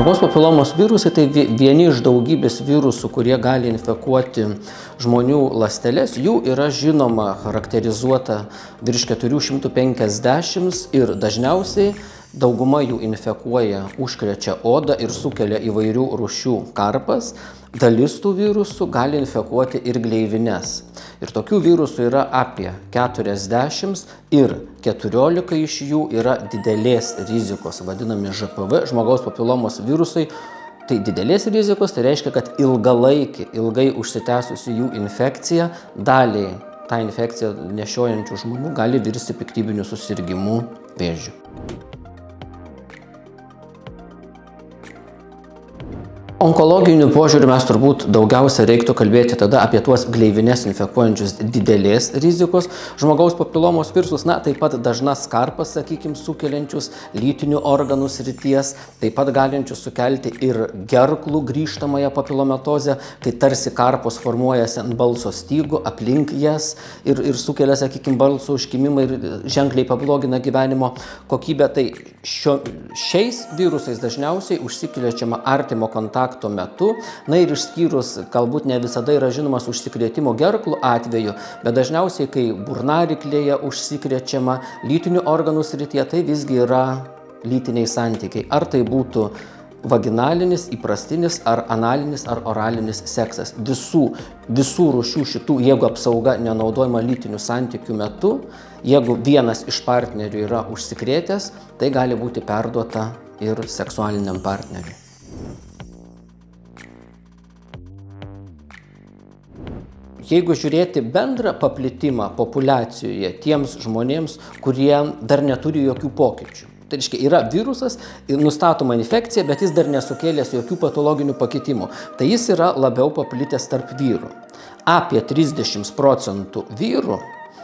Žmogaus papilomos virusai tai vieni iš daugybės virusų, kurie gali infekuoti žmonių ląsteles. Jų yra žinoma charakterizuota virš 450 ir dažniausiai dauguma jų infekuoja, užkrečia odą ir sukelia įvairių rūšių karpas. Dalis tų virusų gali infekuoti ir gleivines. Ir tokių virusų yra apie 40 ir 14 iš jų yra didelės rizikos, vadinami ŽPV, žmogaus papilomos virusai. Tai didelės rizikos, tai reiškia, kad ilgai užsitęsusi jų infekcija daliai tą infekciją nešiojančių žmonių gali virsti piktybiniu susirgimu vėžiu. Onkologiniu požiūriu mes turbūt daugiausia reiktų kalbėti tada apie tuos gleivines infekuojančius didelės rizikos žmogaus papilomos virusus, taip pat dažnas karpas, sukeliančius lytinių organų srities, taip pat galinčius sukelti ir gerklų grįžtamąją papilomatozę, kai tarsi karpos formuojasi ant balso stygų, aplink jas ir sukelia, balso užkimimą ir ženkliai pablogina gyvenimo kokybę. Tai šiais virusais dažniausiai užsikrečiama artimo kontakto metu, ir išskyrus, galbūt ne visada yra žinomas užsikrėtimo gerklų atveju, bet dažniausiai, kai burnaryklėje užsikrečiama lytinių organų srityje, tai visgi yra lytiniai santykiai. Ar tai būtų vaginalinis, įprastinis, ar analinis, ar oralinis seksas. Visų rūšių šitų, jeigu apsauga nenaudojama lytinių santykių metu, jeigu vienas iš partnerių yra užsikrėtęs, tai gali būti perduota ir seksualiniam partneriui. Jeigu žiūrėti bendrą paplitimą populiacijoje tiems žmonėms, kurie dar neturi jokių pokyčių. Tai reiškia, yra virusas, nustatoma infekcija, bet jis dar nesukėlęs jokių patologinių pakitimų. Tai jis yra labiau paplitęs tarp vyrų. Apie 30% vyrų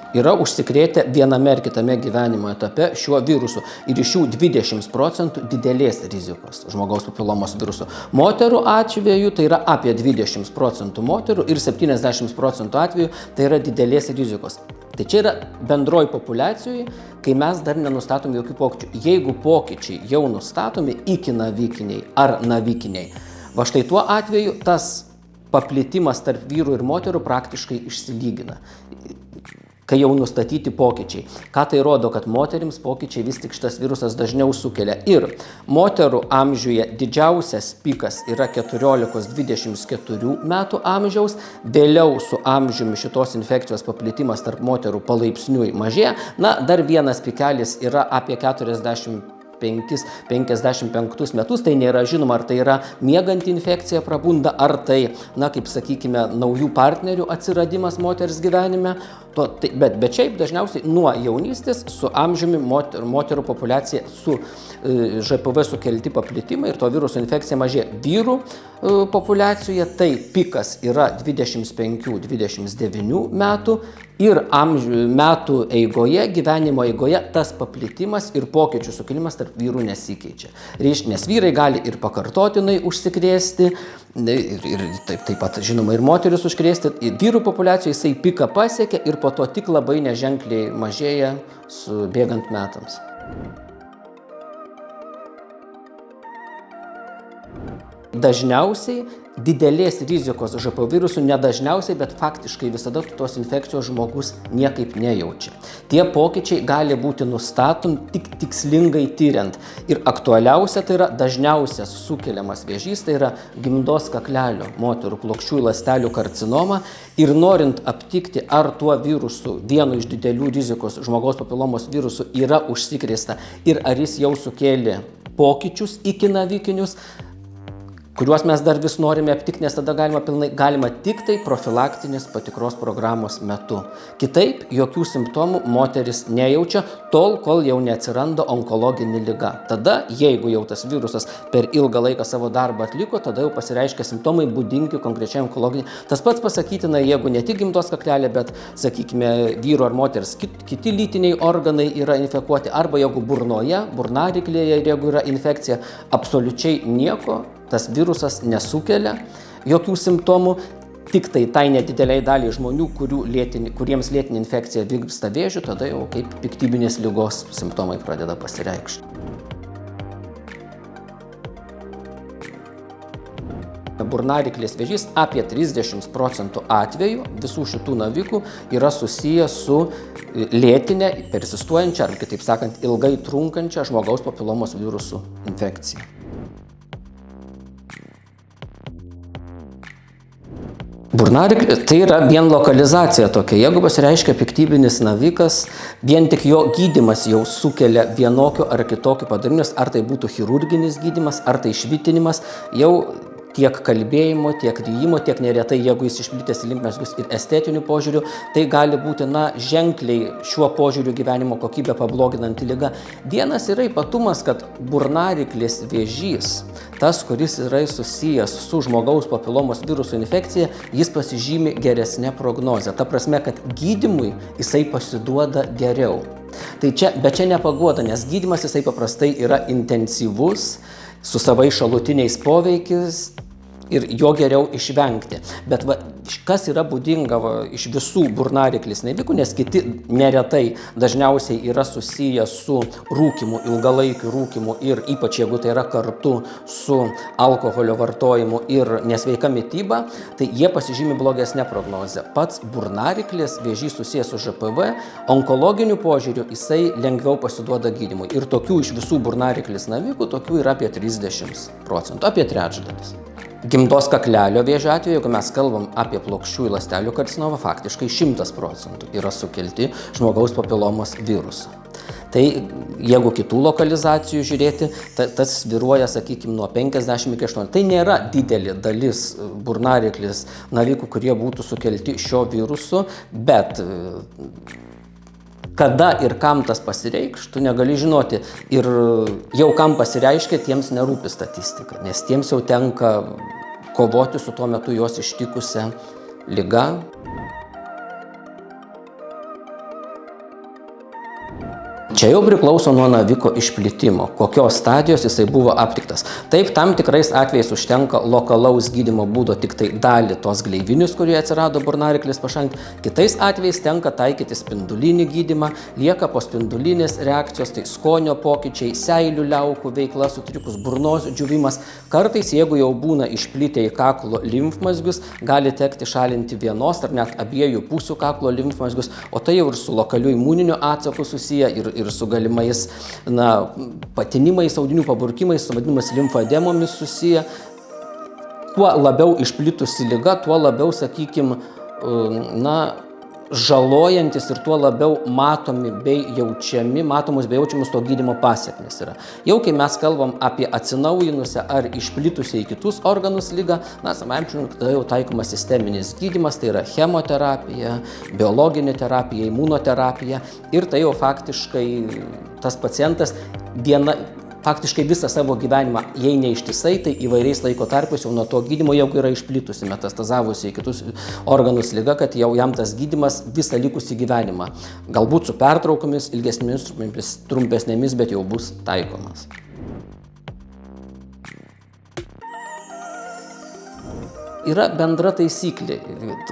yra užsikrėtę viename ar kitame gyvenimo etape šiuo virusu ir iš jų 20% didelės rizikos žmogaus papilomos viruso. Moterų atveju tai yra apie 20% moterų ir 70% atveju tai yra didelės rizikos. Tai čia yra bendroji populiacijoje, kai mes dar nenustatom jokių pokyčių. Jeigu pokyčiai jau nustatomi iki navikiniai ar navikiniai, va štai tuo atveju tas paplitimas tarp vyrų ir moterų praktiškai išsilygina, kai jau nustatyti pokyčiai. Ką tai rodo, kad moterims pokyčiai vis tik šitas virusas dažniau sukelia. Ir moterų amžiuje didžiausias pikas yra 14-24 metų amžiaus, vėliau su amžiumi šitos infekcijos paplitimas tarp moterų palaipsniui mažėja. Dar vienas pikelis yra apie 55 metus, tai nėra žinoma, ar tai yra mieganti infekcija prabunda, ar tai, kaip sakykime, naujų partnerių atsiradimas moters gyvenime. Bet šiaip dažniausiai nuo jaunystės su amžiumi moterų populiacija su ŽPV sukelti paplitimai ir to viruso infekcija mažėja. Vyrų populiacijoje tai pikas yra 25-29 metų ir metų eigoje, gyvenimo eigoje tas paplitimas ir pokyčių sukilimas tarp vyrų nesikeičia. Nes vyrai gali ir pakartotinai užsikrėsti, ir taip pat žinoma ir moteris užkrėsti. Vyrų populiacijoje jisai piką pasiekia ir po to tik labai neženkliai mažėja bėgant metams. Dažniausiai didelės rizikos ŽPV virusų, nedažniausiai, bet faktiškai visada tos infekcijos žmogus niekaip nejaučia. Tie pokyčiai gali būti nustatomi tik tikslingai tyriant. Ir aktualiausia tai yra dažniausias sukeliamas vėžys, tai yra gimdos kaklelio moterų plokščiųjų ląstelių karcinoma. Ir norint aptikti, ar tuo virusu, vienu iš didelių rizikos žmogaus papilomos virusų yra užsikrėsta ir ar jis jau sukėlė pokyčius iki navikinius, kuriuos mes dar vis norime aptikti, nes tada galima tik tai profilaktinės patikros programos metu. Kitaip, jokių simptomų moteris nejaučia, tol, kol jau neatsiranda onkologinė liga. Tada, jeigu jau tas virusas per ilgą laiką savo darbą atliko, tada jau pasireiškia simptomai būdingi konkrečiai onkologiniai. Tas pats pasakytina, jeigu ne tik gimdos kaklelė, bet, sakykime, vyro ar moters kiti lytiniai organai yra infekuoti, arba jeigu burnoje, burnaryklėje, jeigu yra infekcija, absoliučiai nieko tas virusas nesukelia jokių simptomų, tik tai nedideliai daliai žmonių, kuriems lėtinė infekcija virsta vėžiu, tada jau kaip piktybinės ligos simptomai pradeda pasireikšti. burnaryklės vėžys apie 30% atvejų visų šitų navikų yra susiję su lėtinė, persistuojančia, ar kitaip sakant, ilgai trunkančia žmogaus papilomos virusų infekcija. Burnaryklis tai yra vien lokalizacija tokia. Jeigu pasireiškia piktybinis navikas, vien tik jo gydymas jau sukelia vienokių ar kitokių padarinius, ar tai būtų chirurginis gydymas, ar tai švitinimas, jau tiek kalbėjimo, tiek ryjimo, tiek neretai, jeigu jis išplitęs į limfmazgius ir estetinių požiūrių, tai gali būti ženkliai šiuo požiūriu gyvenimo kokybę pabloginanti liga. Vienas yra ypatumas, kad burnaryklės vėžys, tas, kuris yra susijęs su žmogaus papilomos virusų infekcija, jis pasižymi geresnė prognozė. Ta prasme, kad gydymui jisai pasiduoda geriau. Bet čia nepaguoda, nes gydymas jisai paprastai yra intensyvus, su savais šalutiniais poveikiais ir jo geriau išvengti. Bet kas yra būdinga iš visų burnaryklės navikų, nes kiti neretai dažniausiai yra susiję su rūkymu, ilgalaikiu rūkymu ir ypač jeigu tai yra kartu su alkoholio vartojimu ir nesveika mityba, tai jie pasižymi blogesnę prognozę. Pats burnaryklės vėžys susijęs su ŽPV, onkologiniu požiūriu jisai lengviau pasiduoda gydymui. Ir tokių iš visų burnaryklės navikų, tokių yra apie 30%, apie trečdalis. Gimdos kaklelio vėžio atveju, jeigu mes kalbam apie plokščiųjų ląstelių karcinomą, faktiškai 100% yra sukelti žmogaus papilomos viruso. Tai jeigu kitų lokalizacijų žiūrėti, tas svyruoja, sakykime, nuo 50 iki 80. Tai nėra didelė dalis burnaryklės navikų, kurie būtų sukelti šio virusu, bet kada ir kam tas pasireikš, tu negali žinoti. Ir jau kam pasireiškia, tiems nerūpi statistika, nes tiems jau tenka kovoti su tuo metu jos ištikusią ligą. Čia jau priklauso nuo naviko išplitimo, kokios stadijos jisai buvo aptiktas. Taip, tam tikrais atvejais užtenka lokalaus gydymo būdo tik tai dalį tos gleivinius, kurie atsirado burnaryklės pašalinti. Kitais atvejais tenka taikyti spindulinį gydymą, lieka po spindulinės reakcijos, tai skonio pokyčiai, seilių liaukų veikla sutrikus, burnos džiūvimas. Kartais, jeigu jau būna išplitę į kaklo limfmazgius, gali tekti šalinti vienos ar net abiejų pusių kaklo limfmazgius, o tai jau ir su lokaliu imuniniu atsaku susiję ir su galimais patinimais, audinių paburkimais, su vadinamas limfademomis susiję. Kuo labiau išplitusi liga, tuo labiau, sakykime, žalojantis ir tuo labiau matomus bei jaučiamus to gydymo pasekmės yra. Jau kai mes kalbam apie atsinaujinusią ar išplitusią į kitus organus ligą, tada jau taikomas sisteminis gydymas, tai yra chemoterapija, biologinė terapija, imunoterapija ir tai jau faktiškai tas pacientas faktiškai visą savo gyvenimą, jei ne ištisai, tai įvairiais laiko tarpais jau nuo to gydymo jau yra išplitusi, metastazavusi į kitus organus liga, kad jau jam tas gydymas visą likusį gyvenimą, galbūt su pertraukomis, ilgesnėmis, trumpesnėmis, bet jau bus taikomas. Yra bendra taisyklė,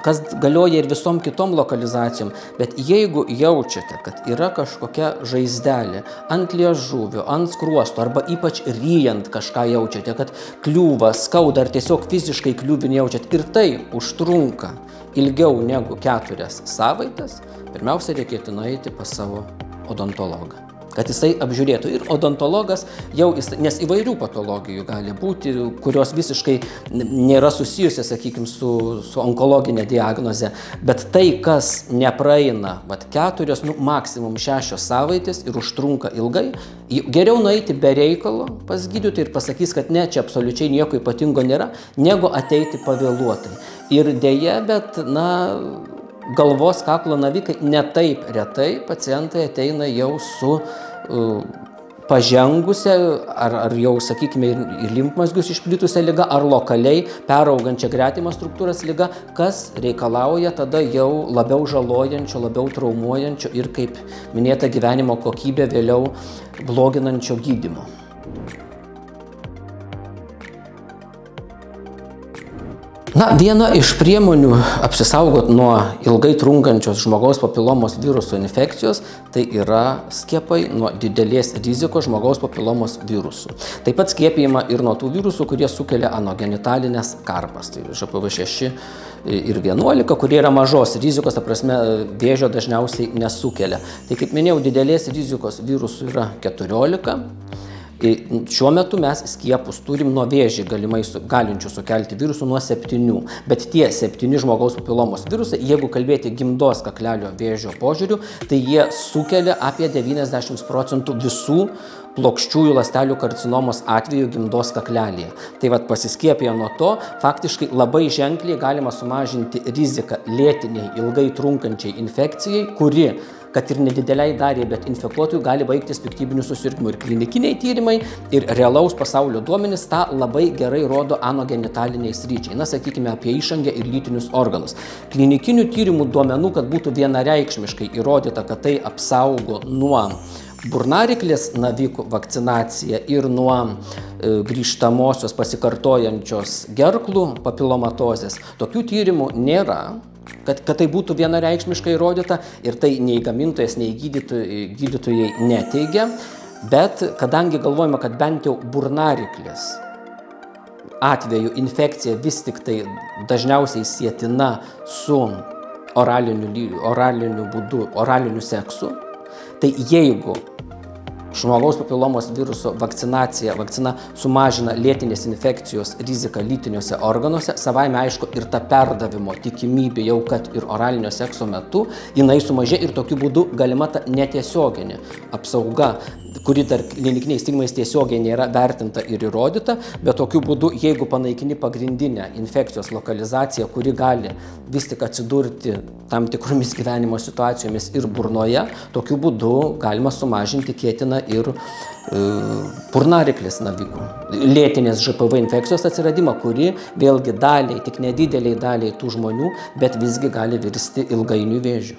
kas galioja ir visom kitom lokalizacijom, bet jeigu jaučiate, kad yra kažkokia žaizdelė ant liežuvio, ant skruosto, arba ypač ryjant kažką jaučiate, kad kliūva, skauda, ar tiesiog fiziškai kliūvinį jaučiat, ir tai užtrunka ilgiau negu 4 savaitės, pirmiausia reikėtų nueiti pas savo odontologą, kad jisai apžiūrėtų. Ir odontologas nes įvairių patologijų gali būti, kurios visiškai nėra susijusios, sakykime, su onkologinė diagnoze, bet tai, kas nepraeina 4, maksimum 6 savaitės ir užtrunka ilgai, geriau nueiti be reikalo pas gydytoją ir pasakys, kad ne, čia absoliučiai nieko ypatingo nėra, negu ateiti pavėluotai. Ir deja, bet, galvos kaklo navikai netaip retai pacientai ateina jau su pažengusią ar jau, sakykime, ir limfmazgius išplitusią ligą, ar lokaliai peraugančią gretimą struktūras ligą, kas reikalauja tada jau labiau žalojančio, labiau traumuojančio ir, kaip minėta, gyvenimo kokybę vėliau bloginančio gydymo. Na, viena iš priemonių apsisaugot nuo ilgai trunkančios žmogaus papilomos viruso infekcijos tai yra skiepai nuo didelės rizikos žmogaus papilomos virusų. Taip pat skiepijama ir nuo tų virusų, kurie sukelia anogenitalinės karpas, tai ŽPV 6 ir 11, kurie yra mažos rizikos, ta prasme, vėžio dažniausiai nesukelia. Tai kaip minėjau, didelės rizikos virusų yra 14. Šiuo metu mes skiepus turim nuo vėžį galinčių sukelti virusų nuo 7, bet tie 7 žmogaus papilomos virusai, jeigu kalbėti gimdos kaklelio vėžio požiūriu, tai jie sukelia apie 90% visų plokščiųjų ląstelių karcinomos atveju gimdos kaklelėje. Tai vat pasiskiepiję nuo to, faktiškai labai ženkliai galima sumažinti riziką lėtiniai, ilgai trunkančiai infekcijai, kuri kad ir nedideliai daliai, bet infekuotojų gali baigtis piktybiniu susirgimu. Ir klinikiniai tyrimai, ir realaus pasaulio duomenys tą labai gerai rodo anogenitaliniai sryčiai. Na, sakykime, apie išangę ir lytinius organus. Klinikinių tyrimų duomenų, kad būtų vienareikšmiškai įrodyta, kad tai apsaugo nuo burnariklės navikų vakcinacija ir nuo grįžtamosios pasikartojančios gerklų papilomatozės. Tokių tyrimų nėra. Kad tai būtų vienareikšmiškai įrodyta ir tai nei gamintojas, nei gydytojai neteigia, bet kadangi galvojame, kad bent jau burnariklės atveju infekcija vis tik tai dažniausiai sietina su oraliniu seksu, tai jeigu žmogaus papilomos viruso vakcina sumažina lėtinės infekcijos riziką lytiniuose organuose, savaime aišku ir ta perdavimo tikimybė jau kad ir oralinio sekso metu, jinai sumažė ir tokiu būdu galima ta netiesioginė apsauga, kuri dar klinikiniais tyrimais tiesiogiai nėra vertinta ir įrodyta, bet tokiu būdu, jeigu panaikini pagrindinę infekcijos lokalizaciją, kuri gali vis tik atsidurti tam tikromis gyvenimo situacijomis ir burnoje, tokiu būdu galima sumažinti tikėtina ir burnariklės navikų, lėtinės ŽPV infekcijos atsiradimą, kuri vėlgi daliai, tik nedideliai daliai tų žmonių, bet visgi gali virsti ilgainiui vėžiu.